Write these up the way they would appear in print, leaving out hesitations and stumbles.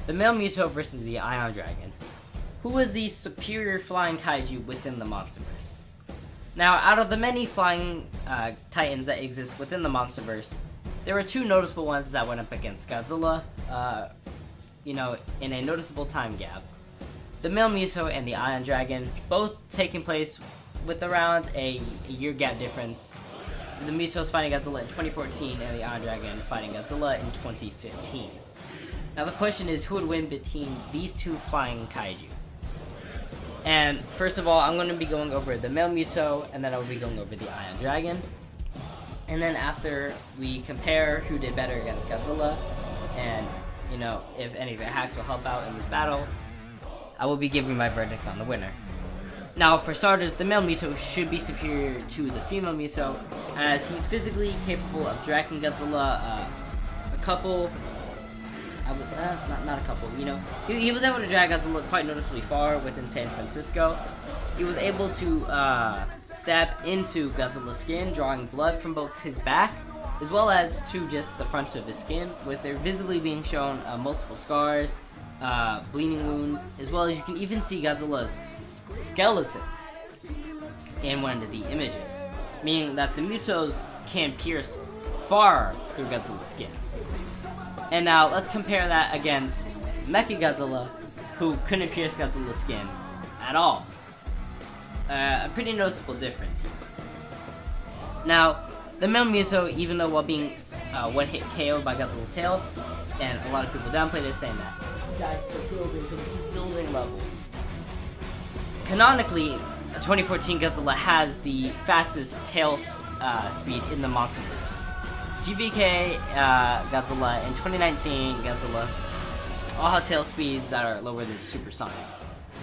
the Male Muto versus the Ion Dragon. Who is the superior flying kaiju within the monsterverse? Now, out of the many flying titans that exist within the monsterverse, there were two noticeable ones that went up against Godzilla, in a noticeable time gap. The Male Muto and the Ion Dragon, both taking place with around a year gap difference. The Muto's fighting Godzilla in 2014 and the Ion Dragon fighting Godzilla in 2015. Now the question is, who would win between these two flying kaiju? And first of all, I'm going to be going over the Male Muto, and then I will be going over the Ion Dragon. And then after we compare who did better against Godzilla, and if any of their hacks will help out in this battle, I will be giving my verdict on the winner. Now, for starters, the Male Muto should be superior to the Female Muto, as he's physically capable of dragging Godzilla he was able to drag Godzilla quite noticeably far within San Francisco. He was able to stab into Godzilla's skin, drawing blood from both his back as well as to just the front of his skin, with there visibly being shown multiple scars, bleeding wounds, as well as you can even see Godzilla's skeleton in one of the images, meaning that the Mutos can pierce far through Godzilla's skin. And now let's compare that against Mechagodzilla, who couldn't pierce Godzilla's skin at all. A pretty noticeable difference here. Now, the Male Muto, even though while being one-hit KO'd by Godzilla's tail, and a lot of people downplay this, saying that he died to the building level. Canonically, 2014 Godzilla has the fastest tail speed in the monsterverse. GVK Godzilla in 2019 Godzilla all have tail speeds that are lower than supersonic,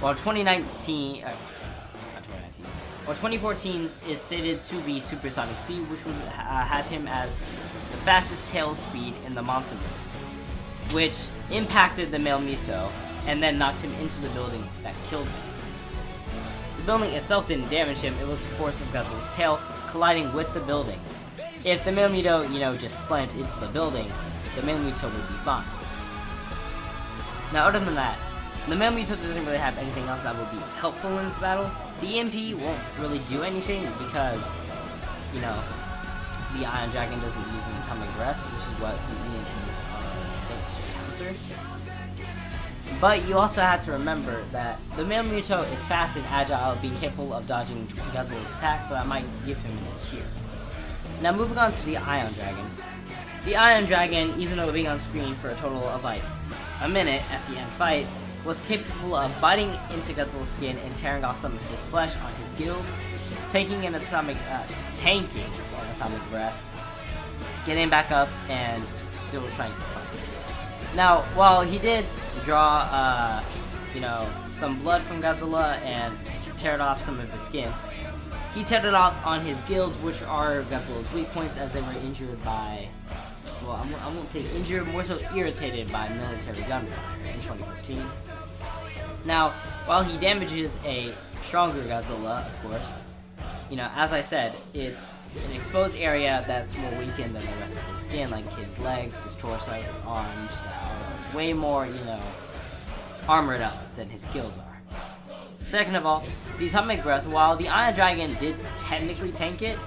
while 2014's is stated to be supersonic speed, which would have him as the fastest tail speed in the monsterverse, which impacted the Male Muto and then knocked him into the building that killed him. The building itself didn't damage him, it was the force of Godzilla's tail colliding with the building. If the Male Muto, just slammed into the building, the Male Muto would be fine. Now, other than that, the Male Muto doesn't really have anything else that would be helpful in this battle. The EMP won't really do anything because, the Ion Dragon doesn't use an atomic breath, which is what the EMPs are meant to counter. But you also have to remember that the Male Muto is fast and agile, being capable of dodging Godzilla's attacks, so that might give him an edge here. Now moving on to the Ion Dragon. The Ion Dragon, even though being on screen for a total of a minute at the end fight, was capable of biting into Godzilla's skin and tearing off some of his flesh on his gills, tanking an atomic breath, getting back up, and still trying to fight. Now, while he did draw, some blood from Godzilla and tear off some of his skin, he teared it off on his gills, which are Godzilla's weak points, as they were injured by, I won't say injured, more so irritated by military gunfire in 2015. Now, while he damages a stronger Godzilla, of course, as I said, it's an exposed area that's more weakened than the rest of his skin, like his legs, his torso, his arms, that are way more, armored up than his gills are. Second of all, the atomic breath, while the Ion Dragon did technically tank it,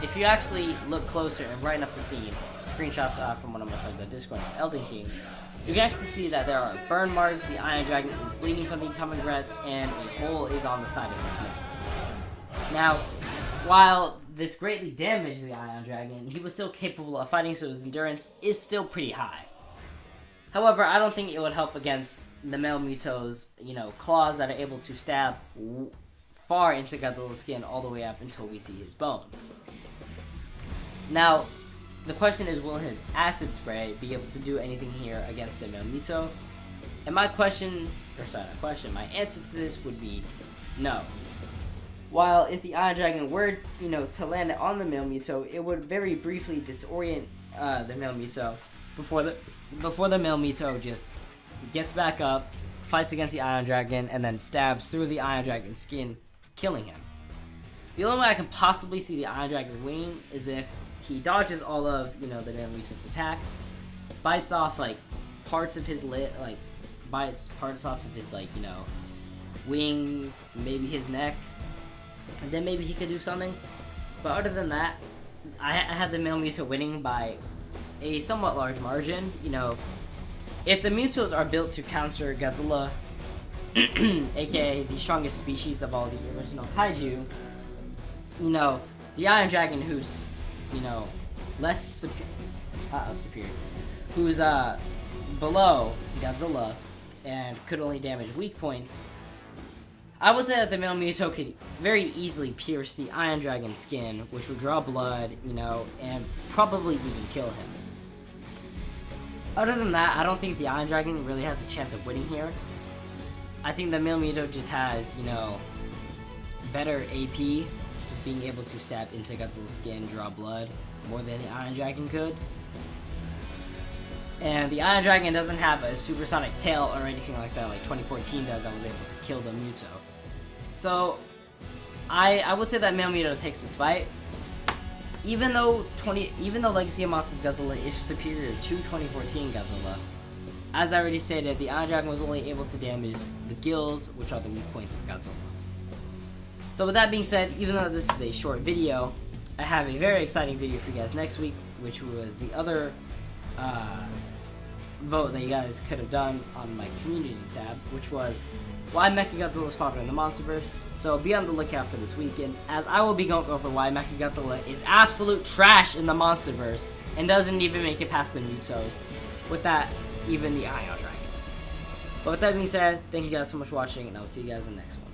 if you actually look closer and brighten up the scene, screenshots from one of my friends on Discord, Elden King, you can actually see that there are burn marks, the Ion Dragon is bleeding from the atomic breath, and a hole is on the side of its neck. Now, while this greatly damaged the Ion Dragon, he was still capable of fighting, so his endurance is still pretty high. However, I don't think it would help against the Male Muto's, claws that are able to stab far into Godzilla's skin all the way up until we see his bones. Now, the question is, will his acid spray be able to do anything here against the Male Muto? And my answer to this would be no. While if the Ion Dragon were, to land on the Male Muto, it would very briefly disorient the Male Muto before the Male Muto just gets back up, fights against the Ion Dragon, and then stabs through the Ion Dragon's skin, killing him. The only way I can possibly see the Ion Dragon winning is if he dodges all of, the Male Muto's attacks, bites off, parts of his like bites parts off of his, like, you know, wings, maybe his neck, and then maybe he could do something. But other than that, I had the Male Muto winning by a somewhat large margin. You know, if the Mutos are built to counter Godzilla, aka the strongest species of all the original kaiju, you know, the Ion Dragon, who's, you know, less superior, who's below Godzilla and could only damage weak points, I would say that the Male Muto could very easily pierce the Ion Dragon's skin, which would draw blood, you know, and probably even kill him. Other than that, I don't think the Ion Dragon really has a chance of winning here. I think the Male Muto just has, you know, better AP, just being able to stab into Godzilla's skin, draw blood, more than the Ion Dragon could. And the Ion Dragon doesn't have a supersonic tail or anything like that, like 2014 does, that was able to kill the Muto. So, I would say that Male Muto takes this fight. Even though Legacy of Monsters Godzilla is superior to 2014 Godzilla, as I already stated, the Ion Dragon was only able to damage the gills, which are the weak points of Godzilla. So with that being said, even though this is a short video, I have a very exciting video for you guys next week, which was the other vote that you guys could have done on my community tab, which was why Mechagodzilla is father in the Monsterverse. So be on the lookout for this weekend, as I will be going over why Mechagodzilla is absolute trash in the Monsterverse and doesn't even make it past the Mutos. With that, even the Ion Dragon. But with that being said, thank you guys so much for watching, and I will see you guys in the next one.